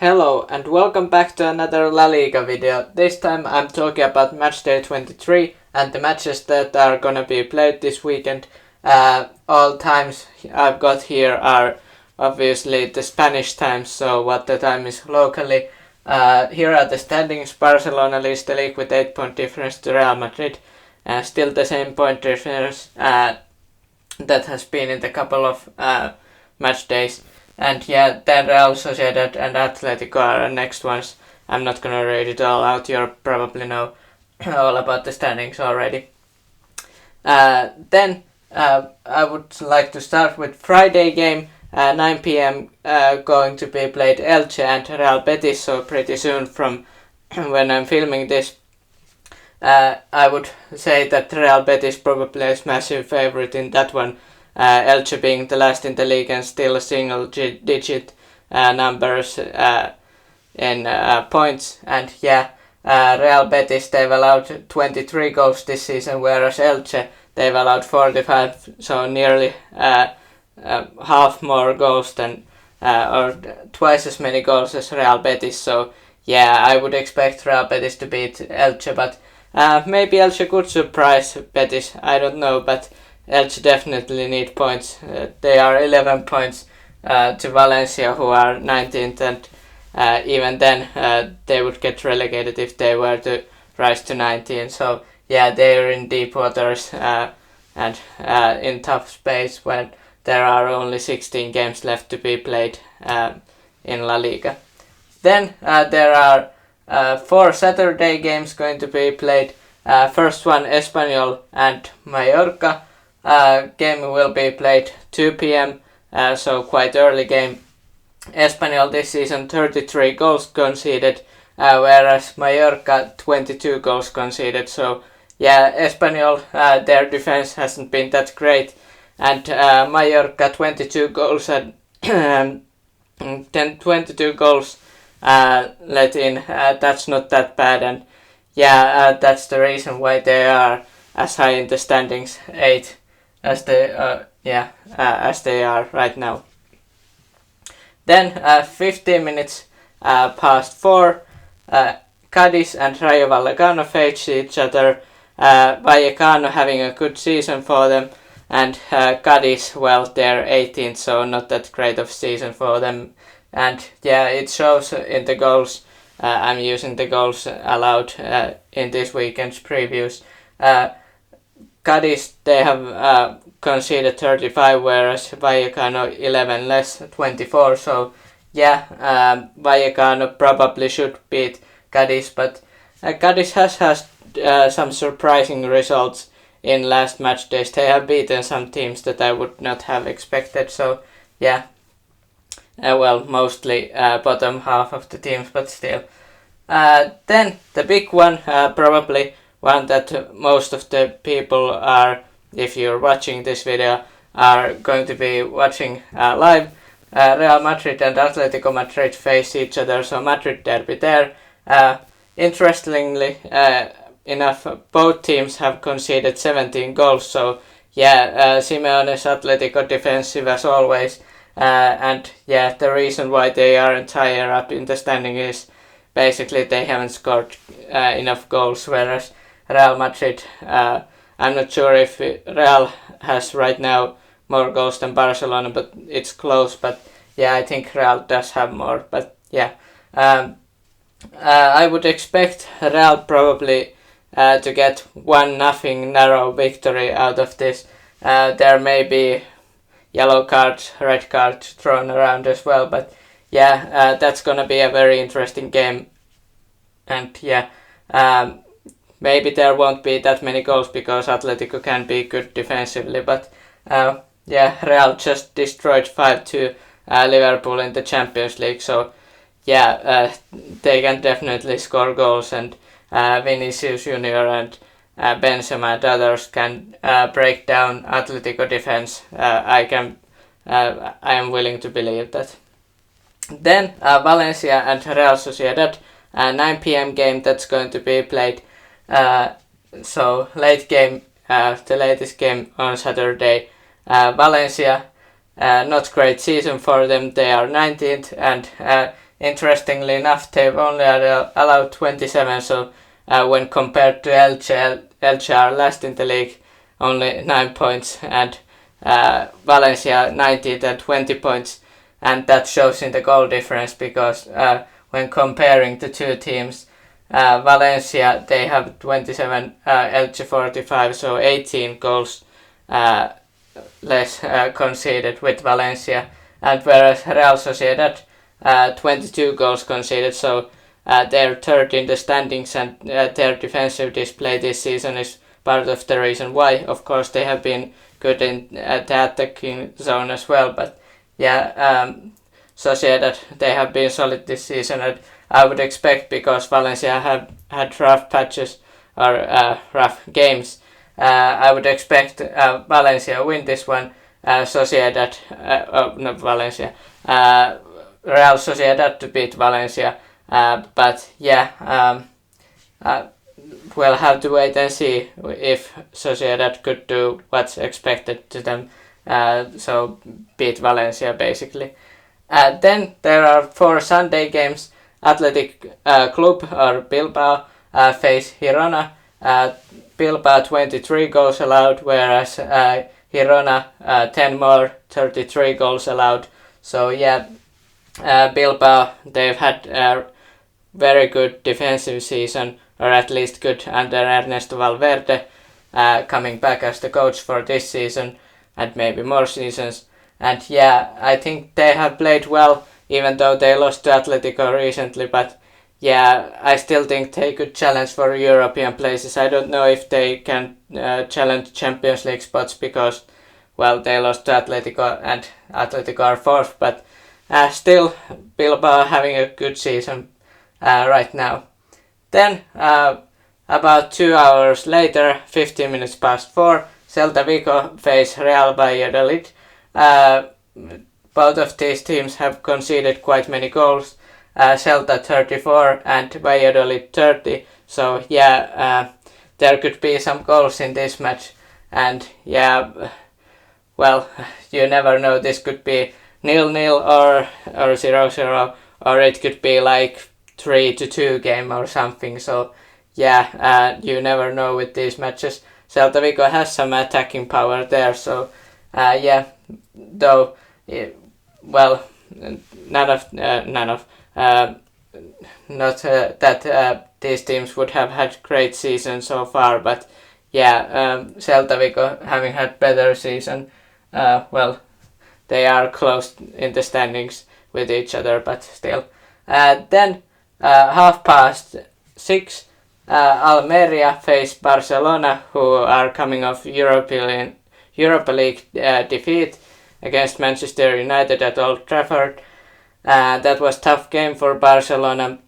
Hello and welcome back to another La Liga video. This time I'm talking about Matchday 23 and the matches that are gonna be played this weekend. All times I've got here are obviously the Spanish times, so what the time is locally. Here are the standings. Barcelona leads the league with 8-point difference to Real Madrid. Still the same point difference that has been in the couple of match days. And yeah, then Real Sociedad and Atletico are the next ones. I'm not gonna read it all out, you probably know all about the standings already. Then I would like to start with Friday game, 9 p.m. Going to be played Elche and Real Betis, so pretty soon from when I'm filming this. I would say that Real Betis probably is massive favorite in that one. Elche being the last in the league and still single-digit numbers in points. And yeah, Real Betis, they've allowed 23 goals this season, whereas Elche, they've allowed 45, so nearly half more goals than, or twice as many goals as Real Betis. So yeah, I would expect Real Betis to beat Elche, but maybe Elche could surprise Betis, I don't know, but Elche definitely need points. They are 11 points to Valencia, who are 19th, and even then they would get relegated if they were to rise to 19. So yeah, they are in deep waters and in tough space when there are only 16 games left to be played in La Liga. Then there are 4 Saturday games going to be played. First one, Espanyol and Mallorca. Game will be played 2 p.m. So quite early game. Espanyol this season 33 goals conceded, whereas Mallorca 22 goals conceded. So yeah, Espanyol, their defense hasn't been that great, and Mallorca 22 goals and 22 goals let in. That's not that bad, and yeah, that's the reason why they are as high in the standings, 8. As they are right now. Then 15 minutes past 4, Cadiz and Rayo Vallecano face each other. Vallecano having a good season for them, and Cadiz, well, they're 18th, so not that great of season for them. And yeah, it shows in the goals. I'm using the goals allowed in this weekend's previews. Cadiz, they have conceded 35, whereas Vallecano 11 less, 24. So yeah, Vallecano probably should beat Cadiz, but Cadiz has some surprising results in last match days. They have beaten some teams that I would not have expected. So yeah, well, mostly bottom half of the teams, but still. Then the big one, probably one that most of the people are, if you're watching this video, are going to be watching live. Real Madrid and Atletico Madrid face each other, so Madrid derby there. Interestingly enough, both teams have conceded 17 goals, so yeah, Simeone's Atletico defensive as always, and yeah, the reason why they aren't higher up in the standing is basically they haven't scored enough goals, whereas Real Madrid, I'm not sure if Real has right now more goals than Barcelona, but it's close. But yeah, I think Real does have more. But yeah, I would expect Real probably to get 1-0 narrow victory out of this. There may be yellow cards, red cards thrown around as well, but yeah, that's gonna be a very interesting game. And yeah, maybe there won't be that many goals because Atletico can be good defensively, but yeah, Real just destroyed 5-2 Liverpool in the Champions League, so yeah, they can definitely score goals, and Vinicius Junior and Benzema and others can break down Atletico defense. I am willing to believe that. Then Valencia and Real Sociedad, 9 p.m. game that's going to be played. So late game, the latest game on Saturday. Valencia, not great season for them. They are 19th, and interestingly enough, they've only allowed 27, so when compared to Elche are last in the league, only 9 points, and Valencia 19th and 20 points, and that shows in the goal difference because when comparing the two teams, Valencia, they have 27, Elche 45, so 18 goals less conceded with Valencia, and whereas Real Sociedad 22 goals conceded, so they're third in the standings, and their defensive display this season is part of the reason why. Of course, they have been good in the attacking zone as well, but yeah, Sociedad, they have been solid this season, and I would expect, because Valencia have had rough patches or rough games, I would expect Valencia win this one. Sociedad, not Valencia, Real Sociedad to beat Valencia, but yeah, we'll have to wait and see if Sociedad could do what's expected to them, so beat Valencia basically. Then there are 4 Sunday games. Athletic Club or Bilbao face Girona. Bilbao 23 goals allowed, whereas Girona 10 more, 33 goals allowed. So yeah, Bilbao, they've had a very good defensive season, or at least good under Ernesto Valverde, coming back as the coach for this season and maybe more seasons. And yeah, I think they have played well, even though they lost to Atletico recently, but yeah, I still think they could challenge for European places. I don't know if they can challenge Champions League spots because, well, they lost to Atletico and Atletico are fourth, but still Bilbao having a good season right now. Then about 2 hours later, 15 minutes past 4, Celta Vigo face Real Valladolid. Both of these teams have conceded quite many goals. Celta 34 and Valladolid 30. So yeah, there could be some goals in this match. And yeah, well, you never know. This could be 0-0 or 0-0, or it could be like 3-2 game or something. So yeah, you never know with these matches. Celta Vigo has some attacking power there. So yeah, though, well, not that these teams would have had great season so far, but yeah, Celta Vigo having had better season, well, they are close in the standings with each other, but still. Then 6:30, Almeria face Barcelona, who are coming off Europa League defeat against Manchester United at Old Trafford. That was a tough game for Barcelona.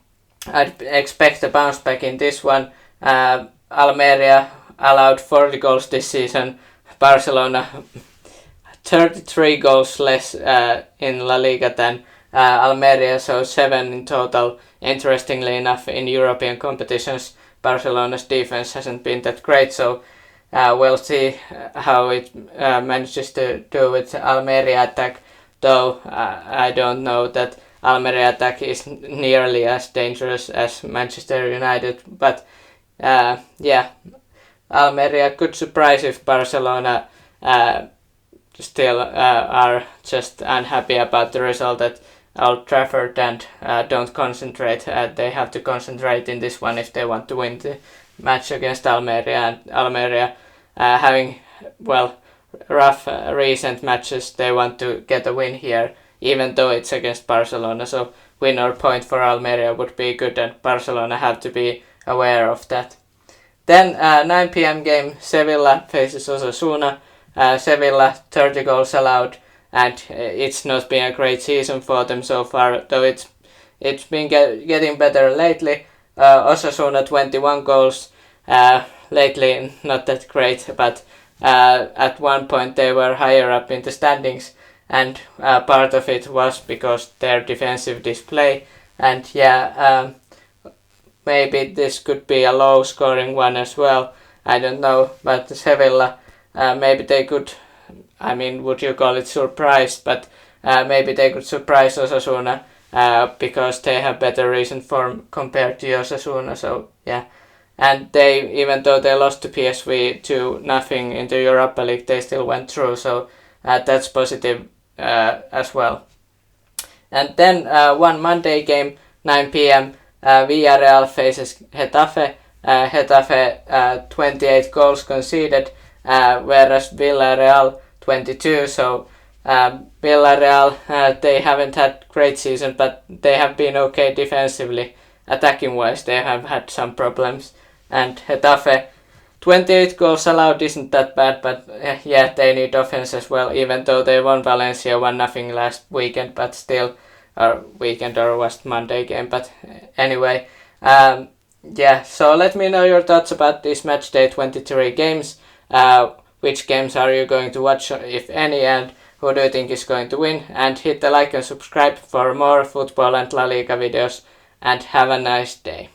I'd expect a bounce back in this one. Almeria allowed 40 goals this season. Barcelona 33 goals less in La Liga than Almeria, so 7 in total. Interestingly enough, in European competitions, Barcelona's defense hasn't been that great, so we'll see how it manages to do with Almeria attack, though I don't know that Almeria attack is nearly as dangerous as Manchester United, but yeah, Almeria could surprise if Barcelona still are just unhappy about the result at Old Trafford and don't concentrate. They have to concentrate in this one if they want to win the match against Almeria, and Almeria having, well, rough recent matches, they want to get a win here, even though it's against Barcelona, so win or point for Almeria would be good, and Barcelona have to be aware of that. Then 9 p.m. game, Sevilla faces Osasuna. Sevilla 30 goals allowed, and it's not been a great season for them so far, though it's been getting better lately. Osasuna 21 goals, lately not that great, but at one point they were higher up in the standings, and part of it was because their defensive display, and yeah, maybe this could be a low scoring one as well, I don't know, but Sevilla, maybe they could, I mean, would you call it surprise, but maybe they could surprise Osasuna because they have better recent form compared to Osasuna. So yeah, and they, even though they lost to PSV 2-0 in the Europa League, they still went through. So that's positive as well. And then one Monday game, 9 p.m. Villarreal faces Getafe. Getafe 28 goals conceded, whereas Villarreal 22. So Villarreal, they haven't had great season, but they have been okay defensively. Attacking wise, they have had some problems. And Getafe, 28 goals allowed isn't that bad, but yeah, they need offense as well, even though they won Valencia 1-0 last weekend, but still, or weekend or was Monday game, but anyway, yeah, so let me know your thoughts about these Matchday 23 games. Which games are you going to watch, if any, and who do you think is going to win? And hit the like and subscribe for more football and La Liga videos, and have a nice day.